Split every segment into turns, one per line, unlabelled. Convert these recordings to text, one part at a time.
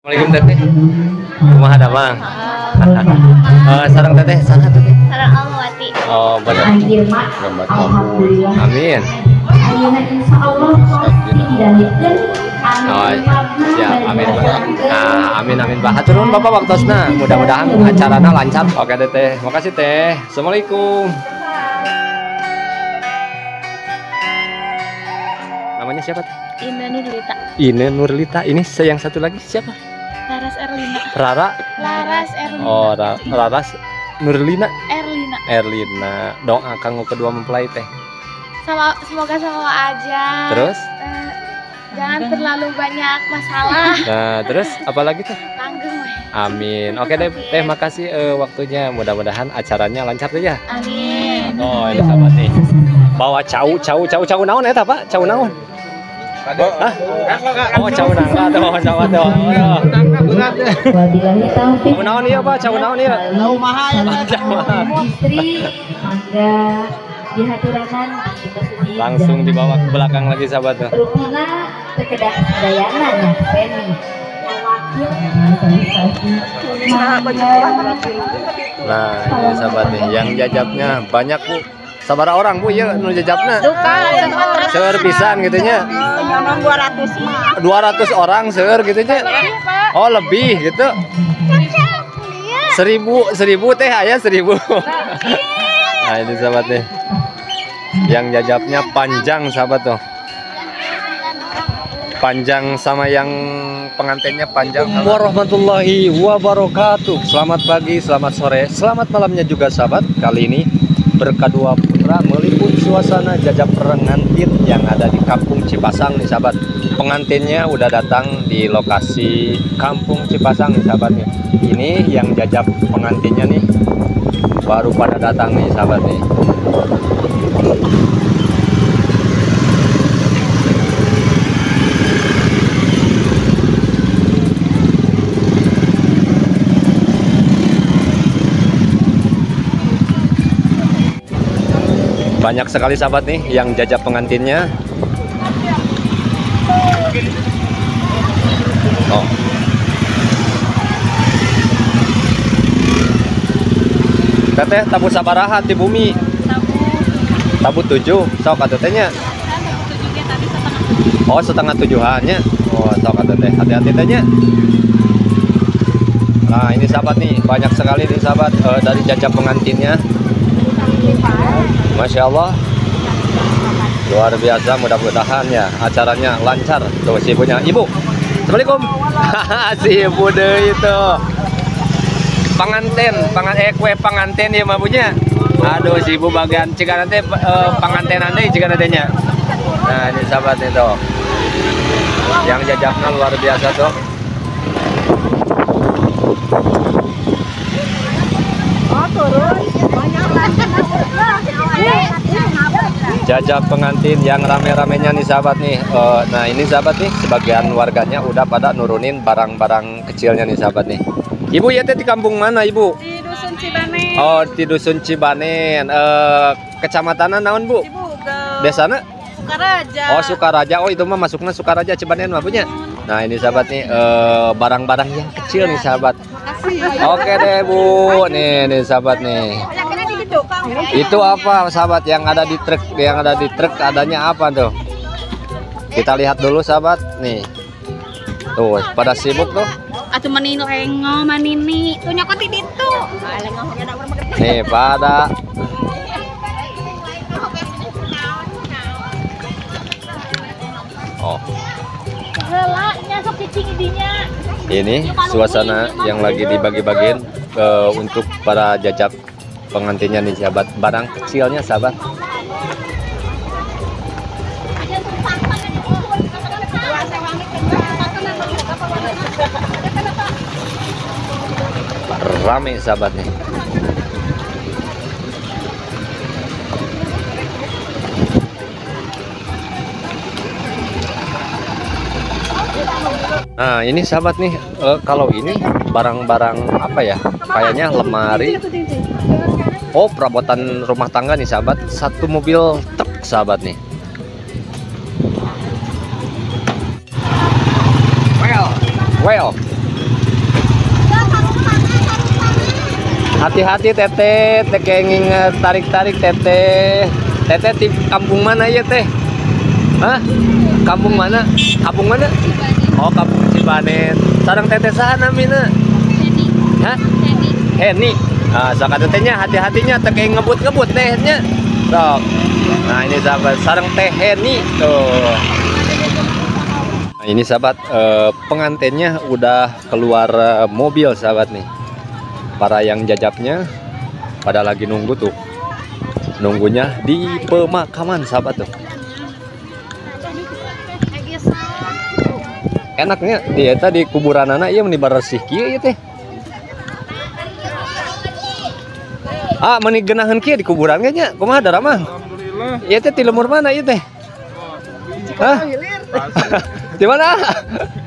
Assalamualaikum teteh. Kumaha ada mang? Sarang teteh, sana teteh.
Sarang Alwati.
Oh, benar. Selamat kabul. Amin. Oh, siap. Amin. Amin amin Pak. Haturun Bapak waktosna. Mudah-mudahan acarana lancar. Oke teteh. Makasih teh. Assalamualaikum. Namanya siapa teh?
Ine Nurlita.
Ine Nurlita. Ini yang satu lagi siapa?
Laras Erlina.
Rara.
Laras Erlina.
Oh, Laras Nurlina.
Erlina.
Erlina. Doa kanggo kedua mempelai teh.
Semoga sama aja.
Terus?
Jangan terlalu banyak masalah.
Nah, terus apa lagi teh?
Langgeng weh.
Amin. Oke deh, teh makasih waktunya. Mudah-mudahan acaranya lancar tuh ya.
Amin.
Oh, ini sahabat nih. Bawa cau naon eta, Pak? Cau naon? Hah? Oh, cau nangka tuh, sahabat tuh. Cau naon ieu, Pak? Cau naon ieu?
Cau mahal ya,
istri mangga dihaturanan
Langsung dibawa ke belakang lagi sahabat tuh.
rupina terkedah dayana ya Penny.
Nah, ini sahabat nih, yang jajabnya banyak Bu. Sabara orang Bu ya nu jajabna? Seueur pisan gitu nya. 200 orang seueur gitu nya. Oh, lebih gitu. 1000 teh aya 1000. Nah, ini sahabat nih. Yang jajabnya panjang sahabat tuh. Panjang sama yang pengantinnya panjang. Warahmatullahi wabarakatuh. Selamat pagi, selamat sore, selamat malamnya juga sahabat. Kali ini berkadua putra meliput suasana jajab pengantin yang ada di Kampung Cipasang nih sahabat. Pengantinnya udah datang di lokasi Kampung Cipasang nih sahabat nih. Ini yang jajab pengantinnya nih baru pada datang nih sahabat nih. Banyak sekali sahabat nih yang jajab pengantinnya. Oh. Teteh tabu sabaraha di bumi? Tabu 7. Sok tetehnya. Oh, setengah 7-annya. Oh, sok teteh. Hati-hati tehnya. Nah, ini sahabat nih, banyak sekali nih sahabat dari jajab pengantinnya. Masya Allah, luar biasa. Mudah-mudahan ya acaranya lancar. Tuh si ibunya, ibu. Assalamualaikum. Si ibu deh itu pengantin ya mabunya. Aduh si ibu bagian jika nanti pengantin nanti jika nantinya. Nah ini sahabat itu yang jajabnya luar biasa tuh. Jajab pengantin yang rame-ramenya nih sahabat nih. Nah ini sahabat nih, sebagian warganya udah pada nurunin barang-barang kecilnya nih sahabat nih. Ibu ya di kampung mana ibu?
Di Dusun Cibanen.
Oh di Dusun Cibanen. Kecamatan naon bu?
Ibu ke
Desana?
Sukaraja.
Oh Sukaraja. Oh itu mah masuknya Sukaraja Cibanen mah punya. Nah ini sahabat nih barang-barang yang kecil nih sahabat. Oke deh bu. Nih sahabat nih. Itu apa sahabat yang ada di truk? Yang ada di truk adanya apa tuh? Kita lihat dulu sahabat nih. Tuh pada sibuk tuh.
Atuh lengo manini. Tuh nyokot di ditu.
Nih pada oh. Ini suasana yang lagi dibagi-bagiin untuk para jajab pengantinnya nih sahabat, barang kecilnya sahabat. Rame sahabat nih. Nah ini sahabat nih, kalau ini barang-barang apa ya, kayaknya lemari. Oh perabotan rumah tangga nih sahabat, satu mobil truk sahabat nih. Well Hati-hati teteh, teh kenging tarik-tarik teteh. Teteh di kampung mana ya teh? Hah? Kampung mana? Kampung mana? Oh, kampung Cibanen. Sareng teteh saha namina?
Heni.
Hah?
Heni.
Heni. Ah, saka tetehnya hati-hatinya teh kenging ngebut-ngebut tehnya. Sok. Nah, ini sahabat sareng teh Heni tuh. Nah, ini sahabat pengantinnya udah keluar mobil sahabat nih. Para yang jajapnya pada lagi nunggu tuh. Nunggunya di pemakaman sahabat tuh. Enaknya dia tadi kuburan anak iya meni baresih kieu ieu teh. Ah, meni geunaheun kieu di kuburan ge nya. Kumaha daramah?
Alhamdulillah.
Ieu teh ti lemur mana ieu teh? Hah? Di mana?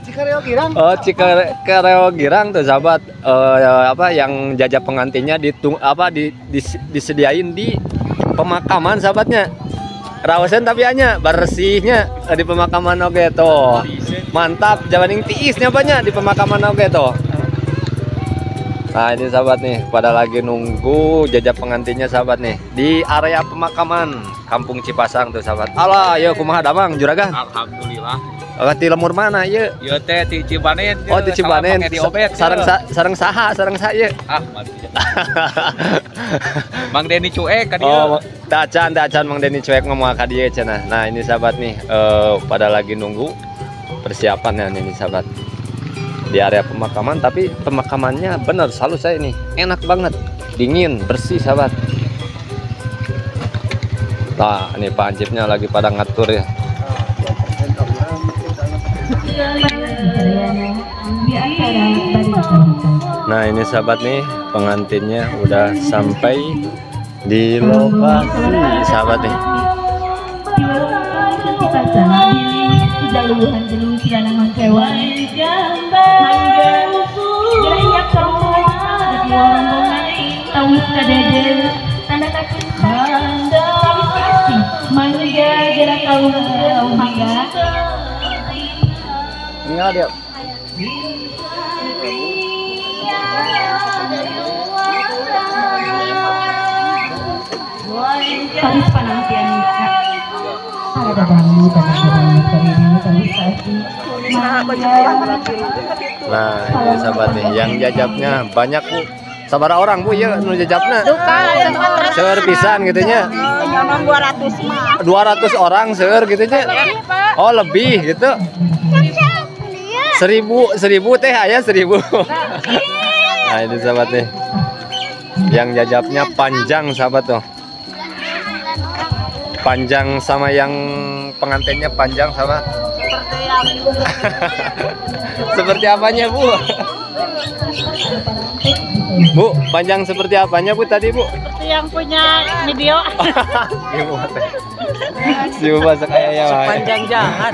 Cikareo Girang.
Oh, Cikareo Girang tuh sahabat. Apa yang jajak pengantinnya disediain di pemakaman sahabatnya. Rawasan tapi hanya bersihnya di pemakaman oge tuh. Mantap, jawaning tiisnya banyak di pemakaman oge tuh. Nah, ini sahabat nih pada lagi nunggu jajak pengantinnya sahabat nih di area pemakaman Kampung Cipasang tuh sahabat. Alah, ya kumaha damang juragan?
Alhamdulillah.
Ti lemur mana ye?
Ieu teh di Cibanen.
Oh, di Cibanen.
Di obet.
Sareng saha ye?
Ah, mati. Mang Deni cuek kan
Oh, dacan Mang Deni cuek ngomong ka dieu cenah. Nah, ini sahabat nih pada lagi nunggu persiapannya ini sahabat. Di area pemakaman, tapi pemakamannya bener selalu saya ini enak banget, dingin, bersih sahabat. Nah, ini Pak Hansipnya lagi pada ngatur ya. Nah, ini sahabat nih pengantinnya udah sampai di lokasi sahabat nih. Ini ada.
Habis penantian nikah. Ada dangdut, ada
Nah, ini sahabat nih yang jajapnya banyak Bu. Sabara orang Bu ya nu jajapna? Seueur pisan gitu nya. 200 orang seueur gitu nya. Oh, lebih gitu. 1000 teh aya 1000. Nah, ini sahabat nih. Yang jajapnya panjang sahabat tuh. Panjang sama yang pengantinnya panjang sama. Seperti apanya Bu? Bu, panjang seperti apanya Bu tadi Bu?
Seperti yang punya video.
Ibu teh. Ibu bahasa kayak ya.
Panjang jahat.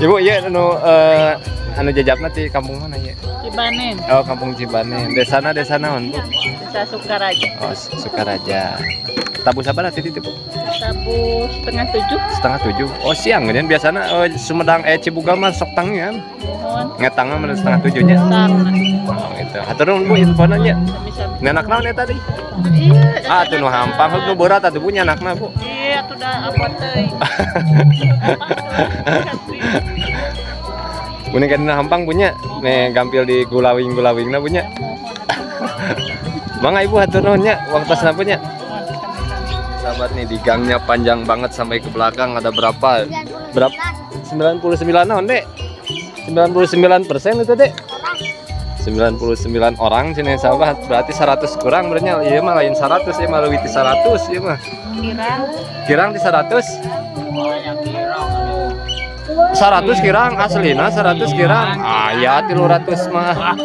Ibu ya anu jajapna di kampung mana ya?
Cibanen.
Oh, kampung Cibanen. Desana naon Bu?
Desa Sukaraja.
Oh, Sukaraja. Tabu sabar tadi Bu?
Tabu 6:30.
6:30. Oh, siang kan biasanya Sumedang Cibuga mah sok tangan.
Mohon.
Ngetangna mah 6:30 nya.
Sarna.
Oh, gitu. Hatur nuhun Bu infonya nya.
Bisa.
Nenak naon ya tadi?
Iya.
Ah, tuh nu hampang, nu berat atuh punya anakna Bu.
Iya, tuh dah apa teh.
Bune kan hampang punya. Nih gampil di gulawing-gulawingna punya. Mangga Ibu hatur nuhun nya, waktasna punya. Sahabat nih di gangnya panjang banget sampai ke belakang ada berapa? 99 naon, Dek? 99% itu, Dek. 99 orang sini sahabat, berarti 100 kurang berarti iya mah lain 100 ya mah leuwih ti 100 ieu mah. Kirang di 100. 100 kirang aslina 100 kirang. Ah ya 300 mah.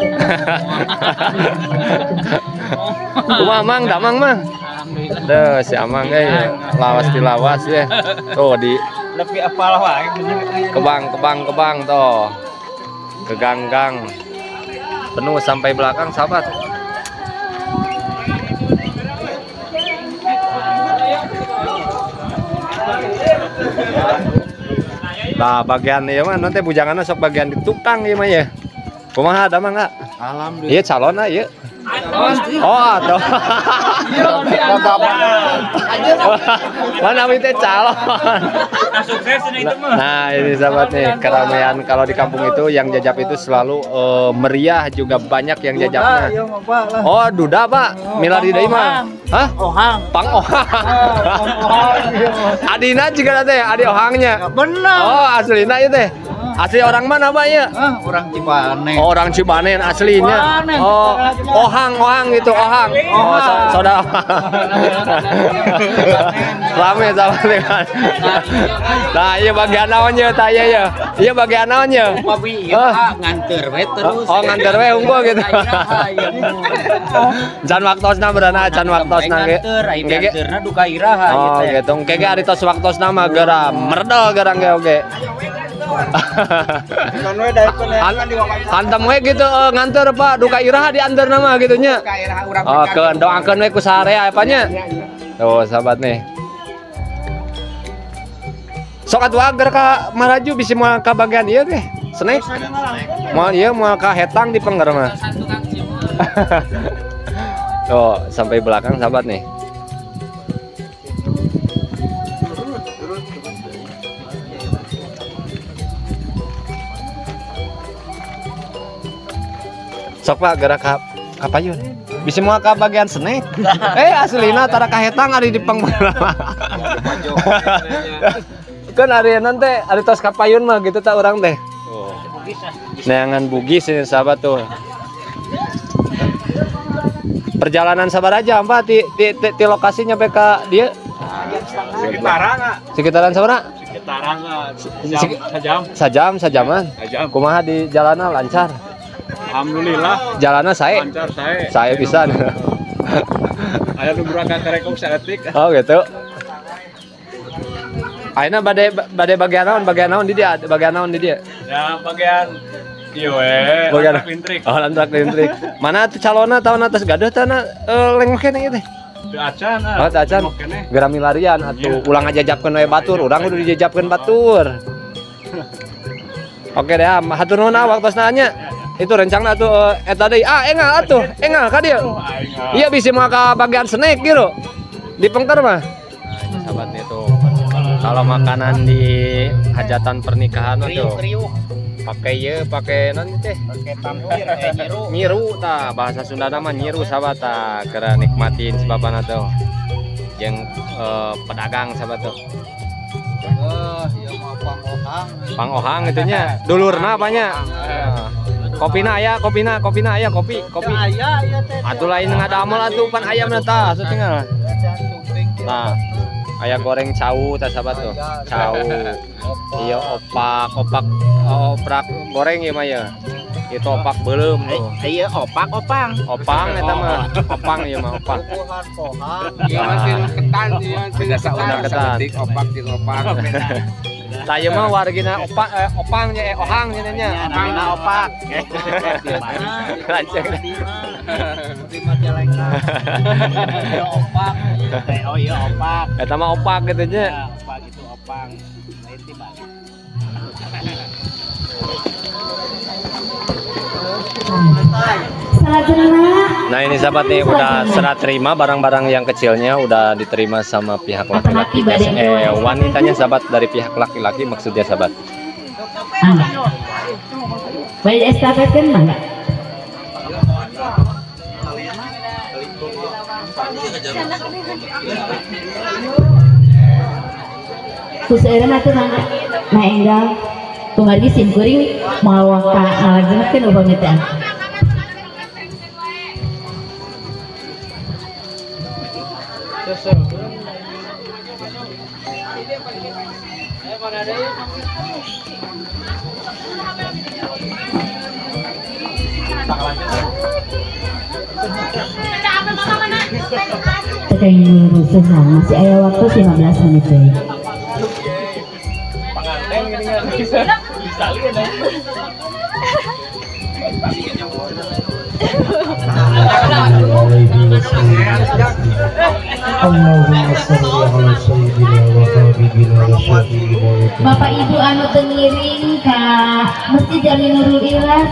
Kumaha Mang, damang mah. Deh si Amang lawas di lawas ya. Tuh di
Lebih apalah wae.
kebang tuh. Ke gang-gang. Penuh sampai belakang sahabat. Nah bagian ya mah nanti bujangannya sok bagian di tukang ya mah ya. Kumaha ada mah enggak?
Alhamdulillah.
Iya calon ya. Oh, atau mana itu calon. Nah, ini sahabat nih, keramaian kalau di kampung itu yang jajap itu selalu meriah, juga banyak yang jajapnya. Oh, duda, Pak. Milari deui mah. Hah?
Ohang.
Pang ohang. Adina juga teh, adi ohangnya.
Benar.
Oh, aslina ieu teh. Asli orang mana, Pak ya?
Orang Cipanen.
Oh, orang Cipanen aslinya. Oh, ohang gitu, ohang. Oh, saudara. Rame sama dengan. Nah, iya bagian naonnya tanya ya. Iya bagian naonnya.
Tapi nganter we terus.
Oh, nganter we unggul gitu. Can waktosna berana can waktosna ge.
Nganterna duka iraha
oh, gitu. Kege ari tos waktosna mah geura merdel garang ge oge. Hantem we gitu nganter Pak duka iraha diantar nama gitunya. Oh, keun doakeun we ku sarea apanya. Tuh sahabat nih. Sok atuh agar ka maraju bisa moal ka bagian ieu teh. Snack. Moal ieu moal ka hetang di pengger mah. Tuh sampai belakang sahabat nih. Sok Pak gerak ka payun. Bisa mau ke bagian snack. Aslina tara kahetang ari di pangmana. Kan ari nanti ari tos ka payun mah gitu tak urang teh. Oh. Neangan Bugis ini sahabat tuh. Perjalanan sabar aja Pak di lokasi nyampe ka dia. Sekitaran sabaraha? Sekitaran sajaman. Kumaha di jalanan lancar?
Alhamdulillah.
Jalannya saya.
Lancar saya.
Saya bisa.
Ada nu berangkat rekok saeutik.
Oh gitu. Ayeuna bade bagian naon di dia? Bagian naon di dia?
Ya bagian ieu we.
Bagian
lintrik.
Oh, lantrak lintrik. Mana tuh calonna tahun atas gaduh tana leng kene ieu teh?
Teu acan.
Oh, teu acan. Geura milarian atuh ulang ajajapkeun we batur, urang udah dijajapkeun batur. Oke deh, hatur nuhun waktosna nya. Itu rencana tuh eta deui. Engal atuh, engal ka dieu. Iya bisa mah ka bagian snack gitu. Di pengker mah. Nah, ini sahabatnya tuh. Kalau makanan di hajatan pernikahan tuh pakai ye, pakai non teh. Pakai tampir nyiru. Nyiru tah, bahasa Sunda nama nyiru sahabat tah. Kera nikmatin sebabana tuh. Jeung pedagang sahabat tuh.
Ieu mah pangohang.
Pangohang itunya. Dulurna apanya? Kopina aya, kopina aya, kopi.
Aya teh.
Atuh lain ngadamel atuh pan ayamna tah, atuh tinggal. Nah, aya goreng cau tah sahabat tuh. Cau. Iya oprak goreng ieu mah ya. Itu opak belum tuh.
Ieu opang.
Opang eta mah. Opang ieu mah opang.
Ieu mah ketan ieu.
Ketan.
Opak jeung opang.
Tah ieu mah wargina opang nya ohang nya.
Namina opak.
Lanjut.
Di Majalengka. Ieu opak. Oh ieu opak.
Eta mah opak gitu nya.
Opak itu opang. Lain ti Bang.
Nah ini sahabat nih udah serah terima barang-barang yang kecilnya udah diterima sama pihak laki-laki wanitanya sahabat dari pihak laki-laki maksudnya sahabat.
Baik estafet kan enggak? Kuseran atuh nah enggal kumargi sim kuring moal ka ngalajengkeun upami teh. Tekain rusuh masih ada waktu 15 menit deh. Bapak Ibu anu tengiring ka Masjid Jami Nurul Ikhlas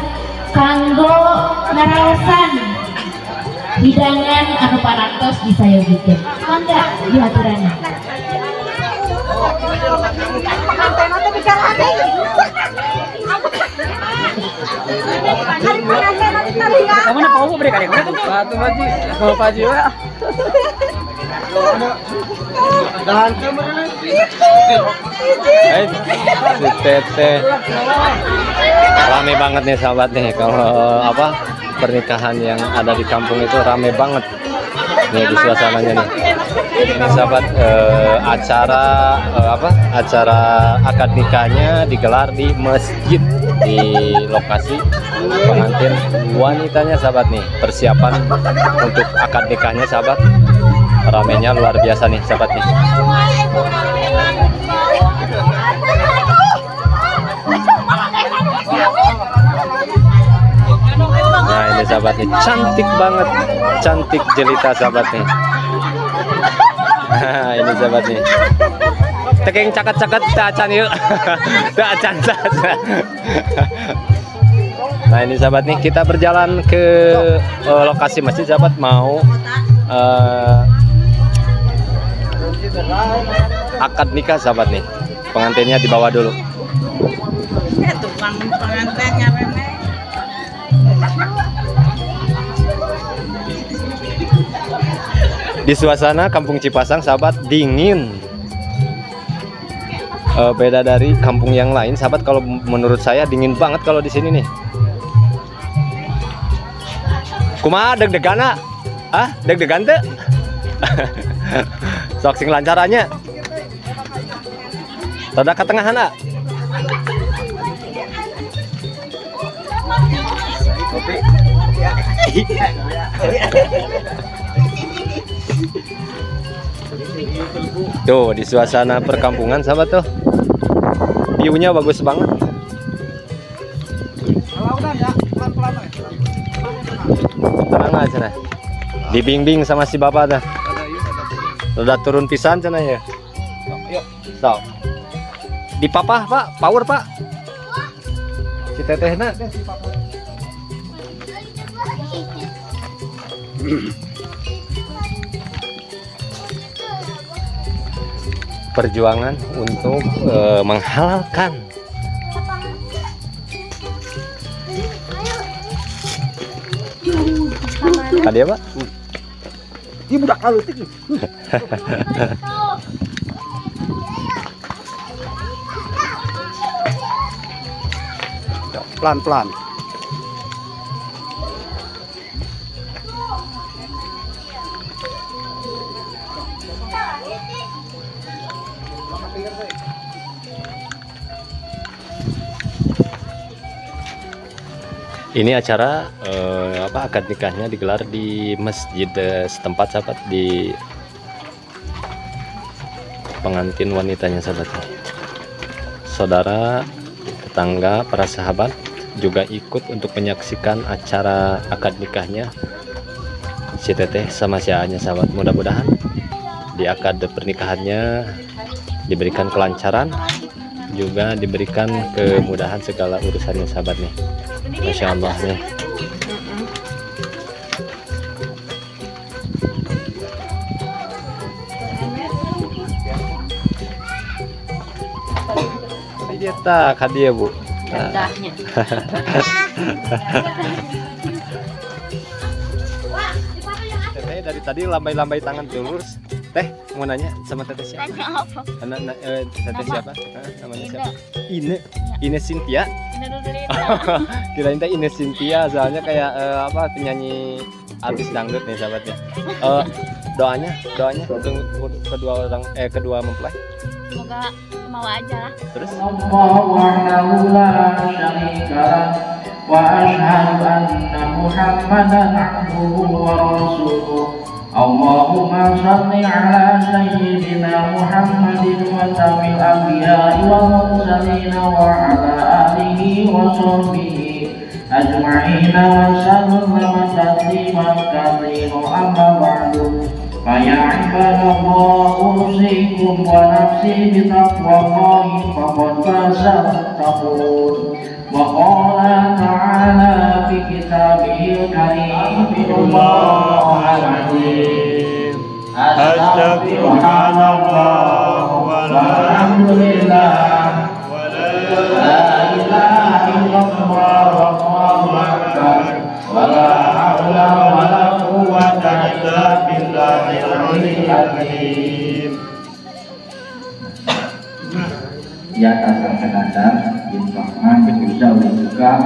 kanggo ngaraosan hidangan anu parantos disayogikeun. Mangga dihaturana.
Kamu na paupo bre kare. Patu maji, mau paji wa.
Si Teteh rame banget nih sahabat nih. Kalau apa pernikahan yang ada di kampung itu rame banget nih di suasananya nih. Ini sahabat acara akad nikahnya digelar di masjid di lokasi pengantin wanitanya sahabat nih. Persiapan untuk akad nikahnya sahabat, ramenya luar biasa nih sahabat nih. Nah ini sahabat nih, cantik banget, cantik jelita sahabat nih. Nah ini sahabat nih, tekeng cakat-cakat tacan yuk. Tacan. Nah ini sahabat nih, kita berjalan ke lokasi masjid sahabat, mau akad nikah sahabat nih. Pengantinnya dibawa dulu. Di suasana Kampung Cipasang sahabat dingin, beda dari kampung yang lain sahabat. Kalau menurut saya dingin banget kalau di sini nih. Kumaha deg-degana? Ah, deg-degan teh? Sok sing lancarannya. Tada ke tengahan ah. Tuh di suasana perkampungan sahabat tuh, view-nya bagus banget. Tenang aja nah, dibimbing sama si bapak dah. Udah turun pisan cenah ya. So, di papa pak, power pak. Si tetehna. Perjuangan untuk menghalalkan tadi apa?
Ini budak kalutik. Pelan-pelan.
Ini acara akad nikahnya digelar di masjid setempat sahabat, di pengantin wanitanya sahabat. Saudara, tetangga, para sahabat juga ikut untuk menyaksikan acara akad nikahnya si teteh sama si A-nya sahabat. Mudah-mudahan di akad pernikahannya diberikan kelancaran, juga diberikan kemudahan segala urusannya sahabat nih. Masya Allah nih. Kita kadia bu. Teteh dari tadi lambai-lambai tangan terus. Teh mau nanya sama teteh siapa?
Tanya apa?
Teteh siapa? Namanya siapa? Ine Cynthia.
Bener-bener
Kirain teh Ine Cynthia, soalnya kayak penyanyi artis dangdut nih sahabatnya. Doanya untuk kedua mempelai.
semoga mau aja lah.
Terus
Allahumma shalli ala sayyidina Muhammadin wa tamil anbiya'i wal mursalin wa ala alihi wa sahbihi ajma'in wa sallama tasliman katsiran amma ba'du. Fa ya ibadallah usikum wa nafsi bi taqwallahi faqad faza taqun. وقال تعالى في كتابه الكريم الله العظيم سبحان الله والحمد لله ولا إله إلا الله والله أكبر ولا حول ولا قوة إلا بالله العلي العظيم. Di atas kadang infakman berusaha juga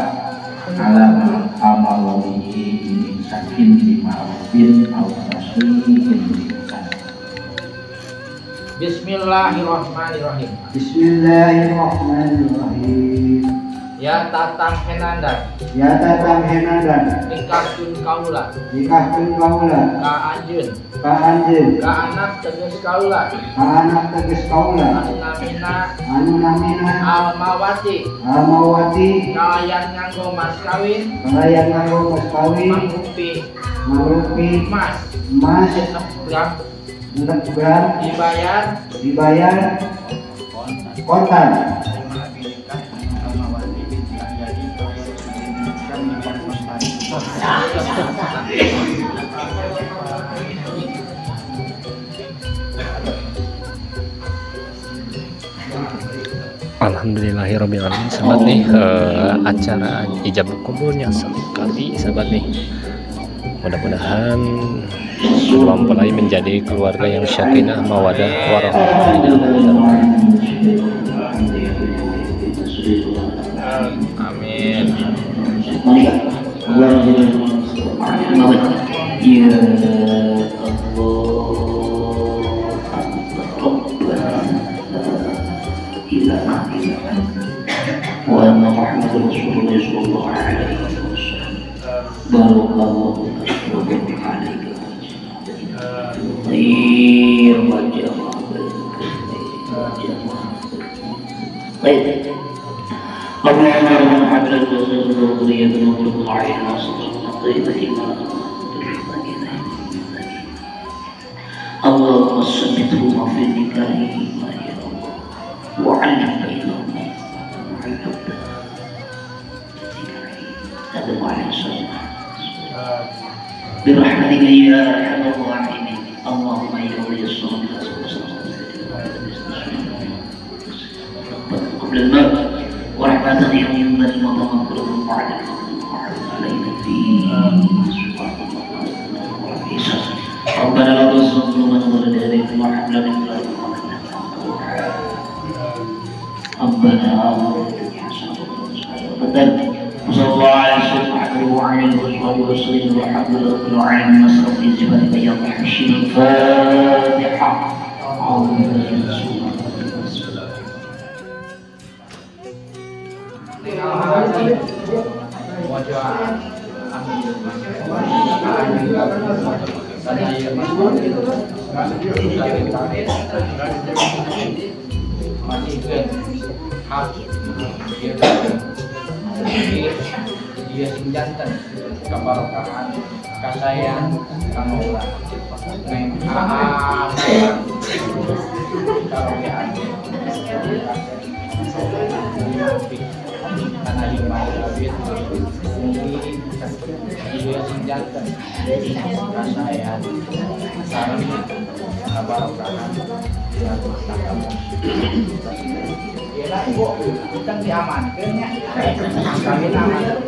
alam amalihi min sakin di ma'rufin aw taslihin. Bismillahirrahmanirrahim. Bismillahirrahmanirrahim. Ya tatang henandan. Ya tatang henandan. Nikahkeun kaula. Nikahkeun kaula. Ka anjeun. Ka anjeun. Ka anak teges kaula. Ka anak teges kaula. Anu namina. Almawati. Almawati. Kalayan nganggo mas kawin. Kalayan nganggo mas kawin. Mangrupi. Mangrupi. Mas. Mas. Gram. Dibayar. Dibayar. Kontan.
Alhamdulillahirrahmanirrahim. Sahabat nih, acara ijab kabulnya sekali sahabat nih. Mudah-mudahan kedua mempelai menjadi keluarga yang sakinah mawadah warahmah. Amin.
Wa anna Muhammadar Rasulullah sallallahu alaihi wasallam. Barakallahu fiikum wa alaikum. Khair wa jamaah. Baik. Allahumma habibna wa dhurriyyatana wa qurrata a'yun wa sallallahu Allahumma sabbithu fi nikahi ya Allah wa 'allim bainahum برحمتك يا ارحم الراحمين اللهم يا ولي الصالح قبل الموت ورحمة يوم الدين وتغفر بعد علينا فيه ربنا لا تزغ قلوبنا بعد إذ هديتنا وهب لنا من لدنك ربنا آتنا حسنة وصلى الله على سيدنا وعلى آله وصحبه وسلم والحمد لله رب العالمين نصر في الجبال بياض الحشيم الفاتحة أعوذ بالله من الشيطان
dia sing janten kabarokahan kasayang kamola neng karogean karena yang abid mungkin dia sing janten kasayang sareng kabarokahan ya ibu kita diamankan ya kami aman.